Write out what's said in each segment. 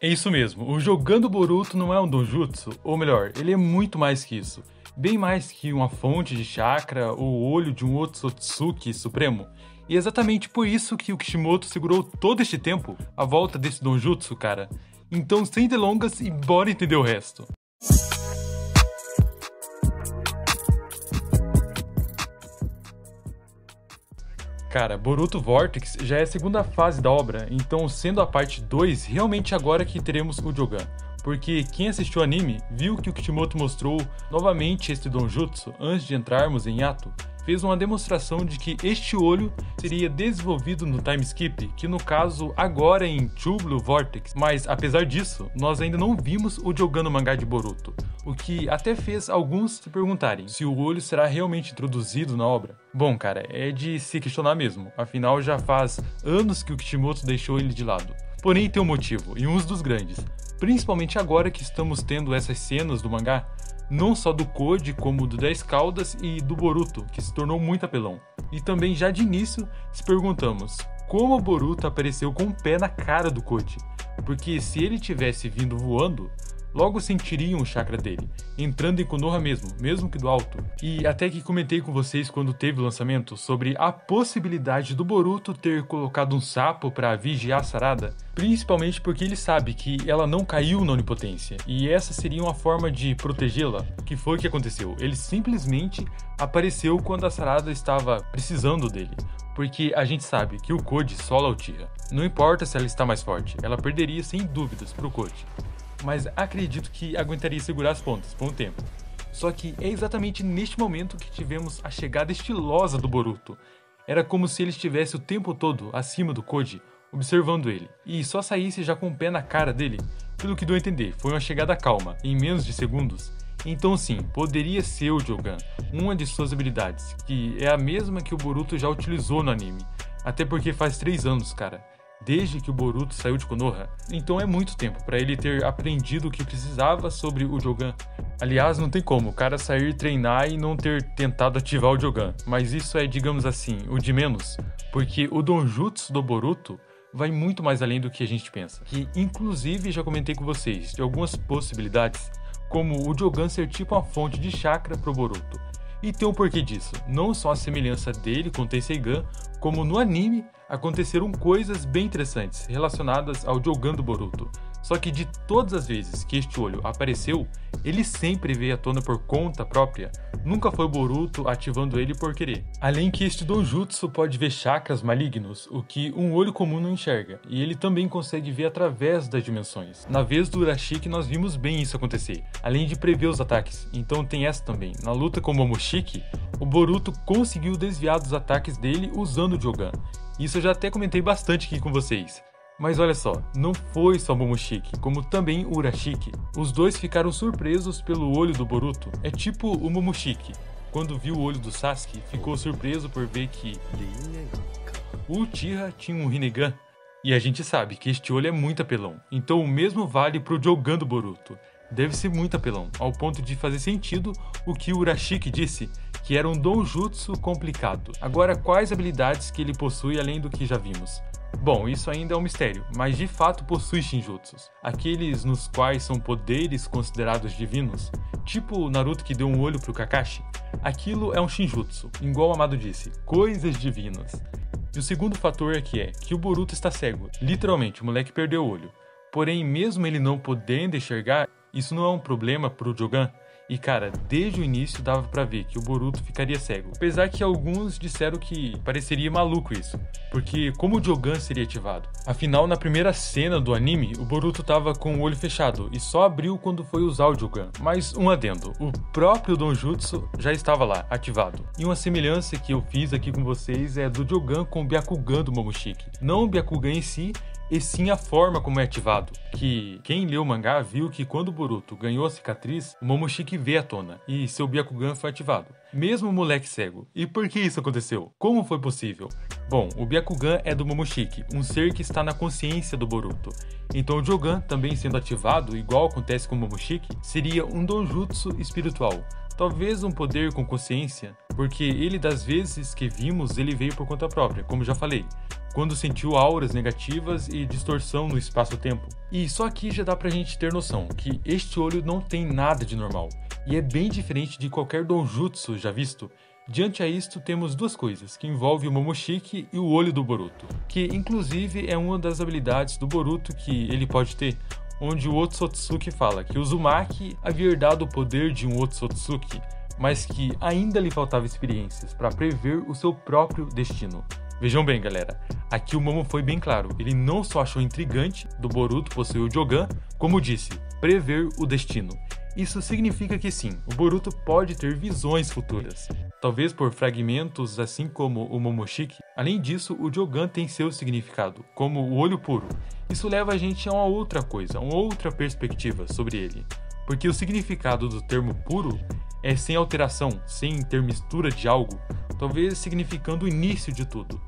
É isso mesmo, o Jogando Boruto não é um donjutsu, ou melhor, ele é muito mais que isso. Bem mais que uma fonte de chakra ou o olho de um Otsutsuki supremo. E é exatamente por isso que o Kishimoto segurou todo este tempo à volta desse donjutsu, cara. Então, sem delongas e bora entender o resto. Cara, Boruto Vortex já é a segunda fase da obra, então sendo a parte 2, realmente agora que teremos o Jogan. Porque quem assistiu o anime viu que o Kishimoto mostrou novamente este donjutsu antes de entrarmos em Yato. Fez uma demonstração de que este olho seria desenvolvido no time skip, que no caso agora é em True Blue Vortex, mas apesar disso, nós ainda não vimos o Jogan no mangá de Boruto, o que até fez alguns se perguntarem se o olho será realmente introduzido na obra. Bom, cara, é de se questionar mesmo, afinal já faz anos que o Kishimoto deixou ele de lado. Porém tem um motivo, e um dos grandes, principalmente agora que estamos tendo essas cenas do mangá, não só do Koji, como do 10 Caudas e do Boruto, que se tornou muito apelão. E também já de início se perguntamos como o Boruto apareceu com o pé na cara do Koji, porque se ele tivesse vindo voando, logo sentiriam o chakra dele, entrando em Konoha mesmo que do alto. E até que comentei com vocês quando teve o lançamento sobre a possibilidade do Boruto ter colocado um sapo para vigiar a Sarada, principalmente porque ele sabe que ela não caiu na onipotência, e essa seria uma forma de protegê-la. O que foi que aconteceu? Ele simplesmente apareceu quando a Sarada estava precisando dele. Porque a gente sabe que o Koji sola o Uchiha. Não importa se ela está mais forte, ela perderia sem dúvidas pro Koji. Mas acredito que aguentaria segurar as pontas por um tempo. Só que é exatamente neste momento que tivemos a chegada estilosa do Boruto. Era como se ele estivesse o tempo todo acima do Koji, observando ele, e só saísse já com o pé na cara dele. Pelo que deu a entender, foi uma chegada calma, em menos de segundos. Então sim, poderia ser o Jogan, uma de suas habilidades, que é a mesma que o Boruto já utilizou no anime. Até porque faz 3 anos, cara, desde que o Boruto saiu de Konoha. Então é muito tempo para ele ter aprendido o que precisava sobre o Jogan. Aliás, não tem como o cara sair treinar e não ter tentado ativar o Jogan. Mas isso é, digamos assim, o de menos. Porque o donjutsu do Boruto vai muito mais além do que a gente pensa. Que inclusive já comentei com vocês de algumas possibilidades, como o Jogan ser tipo uma fonte de chakra pro Boruto. E tem um porquê disso, não só a semelhança dele com Tenseigan, como no anime aconteceram coisas bem interessantes relacionadas ao Jogan do Boruto. Só que de todas as vezes que este olho apareceu, ele sempre veio à tona por conta própria, nunca foi o Boruto ativando ele por querer. Além que este donjutsu pode ver chakras malignos, o que um olho comum não enxerga, e ele também consegue ver através das dimensões. Na vez do Urashiki nós vimos bem isso acontecer, além de prever os ataques, então tem essa também. Na luta com o Momoshiki, o Boruto conseguiu desviar dos ataques dele usando o Jogan. Isso eu já até comentei bastante aqui com vocês. Mas olha só, não foi só o Momoshiki, como também o Urashiki. Os dois ficaram surpresos pelo olho do Boruto. É tipo o Momoshiki, quando viu o olho do Sasuke, ficou surpreso por ver que o Uchiha tinha um Rinnegan. E a gente sabe que este olho é muito apelão, então o mesmo vale pro Jogan do Boruto. Deve ser muito apelão, ao ponto de fazer sentido o que o Urashiki disse, que era um donjutsu complicado. Agora, quais habilidades que ele possui além do que já vimos? Bom, isso ainda é um mistério, mas de fato possui shinjutsus, aqueles nos quais são poderes considerados divinos, tipo o Naruto que deu um olho pro Kakashi. Aquilo é um shinjutsu, igual o Amado disse, coisas divinas. E o segundo fator aqui é que o Boruto está cego, literalmente o moleque perdeu o olho. Porém, mesmo ele não podendo enxergar, isso não é um problema pro Jogan. E cara, desde o início dava pra ver que o Boruto ficaria cego. Apesar que alguns disseram que pareceria maluco isso, porque como o Jogan seria ativado? Afinal, na primeira cena do anime, o Boruto tava com o olho fechado e só abriu quando foi usar o Jogan. Mas um adendo, o próprio donjutsu já estava lá, ativado. E uma semelhança que eu fiz aqui com vocês é do Jogan com o Byakugan do Momoshiki. Não o Byakugan em si, e sim a forma como é ativado, que quem leu o mangá viu que quando o Boruto ganhou a cicatriz, o Momoshiki veio à tona, e seu Byakugan foi ativado, mesmo o moleque cego. E por que isso aconteceu? Como foi possível? Bom, o Byakugan é do Momoshiki, um ser que está na consciência do Boruto. Então o Jogan, também sendo ativado, igual acontece com o Momoshiki, seria um donjutsu espiritual, Talvez um poder com consciência, porque ele das vezes que vimos ele veio por conta própria, como já falei, quando sentiu auras negativas e distorção no espaço-tempo. E só aqui já dá pra gente ter noção que este olho não tem nada de normal, e é bem diferente de qualquer donjutsu já visto. Diante a isto, temos duas coisas, que envolvem o Momoshiki e o olho do Boruto, que inclusive é uma das habilidades do Boruto que ele pode ter, onde o Otsutsuki fala que o Uzumaki havia herdado o poder de um Otsutsuki, mas que ainda lhe faltava experiências para prever o seu próprio destino. Vejam bem, galera, aqui o Momo foi bem claro, ele não só achou intrigante do Boruto possuir o Jogan, como disse, prever o destino. Isso significa que sim, o Boruto pode ter visões futuras, talvez por fragmentos assim como o Momoshiki. Além disso, o Jogan tem seu significado, como o olho puro. Isso leva a gente a uma outra coisa, uma outra perspectiva sobre ele, porque o significado do termo puro é sem alteração, sem ter mistura de algo, talvez significando o início de tudo.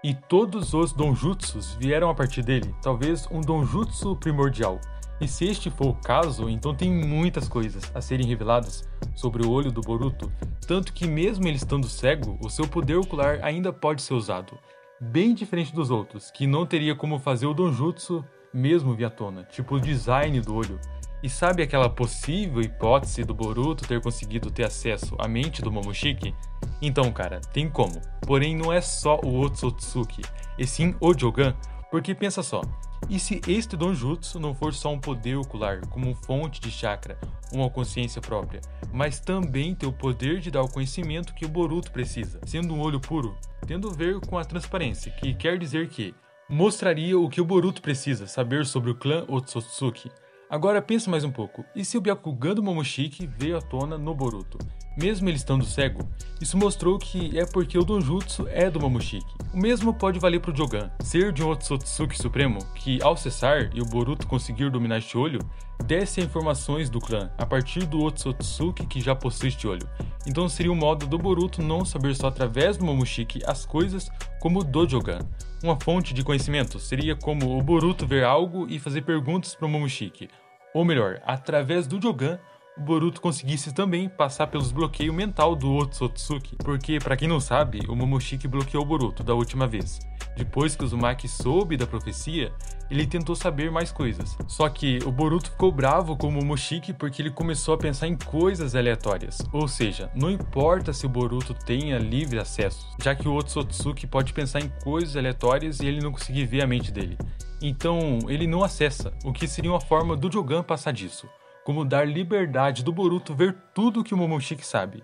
E todos os donjutsus vieram a partir dele, talvez um donjutsu primordial. E se este for o caso, então tem muitas coisas a serem reveladas sobre o olho do Boruto, tanto que mesmo ele estando cego, o seu poder ocular ainda pode ser usado. Bem diferente dos outros, que não teria como fazer o donjutsu mesmo vir à tona, tipo o design do olho. E sabe aquela possível hipótese do Boruto ter conseguido ter acesso à mente do Momoshiki? Então, cara, tem como. Porém, não é só o Otsutsuki, e sim o Jogan, porque pensa só, e se este donjutsu não for só um poder ocular, como fonte de chakra, uma consciência própria, mas também ter o poder de dar o conhecimento que o Boruto precisa, sendo um olho puro, tendo a ver com a transparência, que quer dizer que mostraria o que o Boruto precisa saber sobre o clã Otsutsuki. Agora pensa mais um pouco, e se o Byakugan do Momoshiki veio à tona no Boruto? Mesmo ele estando cego, isso mostrou que é porque o donjutsu é do Momoshiki. O mesmo pode valer para o Jogan, ser de um Otsutsuki supremo, que ao cessar e o Boruto conseguir dominar este olho, desce informações do clã a partir do Otsutsuki que já possui este olho. Então seria um modo do Boruto não saber só através do Momoshiki as coisas como do Jogan. Uma fonte de conhecimento seria como o Boruto ver algo e fazer perguntas para o Momoshiki. Ou melhor, através do Jogan, o Boruto conseguisse também passar pelos bloqueios mental do Otsutsuki, porque, pra quem não sabe, o Momoshiki bloqueou o Boruto da última vez. Depois que o Uzumaki soube da profecia, ele tentou saber mais coisas. Só que o Boruto ficou bravo com o Momoshiki porque ele começou a pensar em coisas aleatórias. Ou seja, não importa se o Boruto tenha livre acesso, já que o Otsutsuki pode pensar em coisas aleatórias e ele não conseguir ver a mente dele. Então, ele não acessa, o que seria uma forma do Jogan passar disso, como dar liberdade do Boruto ver tudo que o Momoshiki sabe.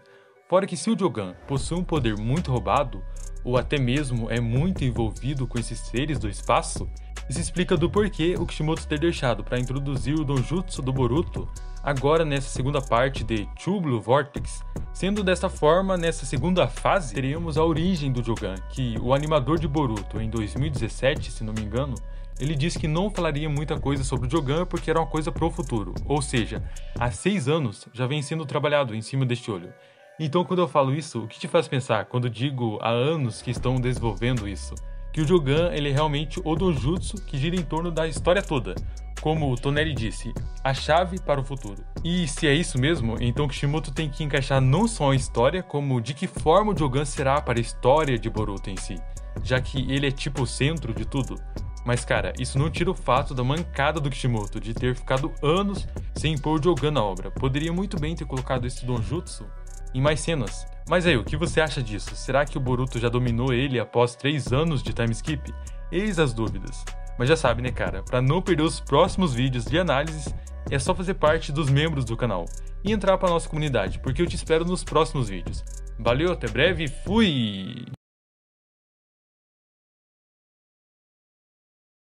Fora que se o Jogan possui um poder muito roubado, ou até mesmo é muito envolvido com esses seres do espaço, isso explica do porquê o Kishimoto ter deixado para introduzir o donjutsu do Boruto agora nessa segunda parte de True Blue Vortex. Sendo dessa forma, nessa segunda fase, teremos a origem do Jogan, que o animador de Boruto em 2017, se não me engano, ele disse que não falaria muita coisa sobre o Jogan porque era uma coisa pro futuro, ou seja, há 6 anos já vem sendo trabalhado em cima deste olho. Então quando eu falo isso, o que te faz pensar quando digo há anos que estão desenvolvendo isso? Que o Jogan ele é realmente o donjutsu que gira em torno da história toda, como o Toneri disse, a chave para o futuro. E se é isso mesmo, então Kishimoto tem que encaixar não só a história, como de que forma o Jogan será para a história de Boruto em si, já que ele é tipo o centro de tudo. Mas cara, isso não tira o fato da mancada do Kishimoto de ter ficado anos sem pôr o Jogan na obra. Poderia muito bem ter colocado esse donjutsu em mais cenas. Mas aí, o que você acha disso? Será que o Boruto já dominou ele após 3 anos de time skip? Eis as dúvidas. Mas já sabe, né cara, para não perder os próximos vídeos de análises, é só fazer parte dos membros do canal e entrar para nossa comunidade, porque eu te espero nos próximos vídeos. Valeu, até breve, fui!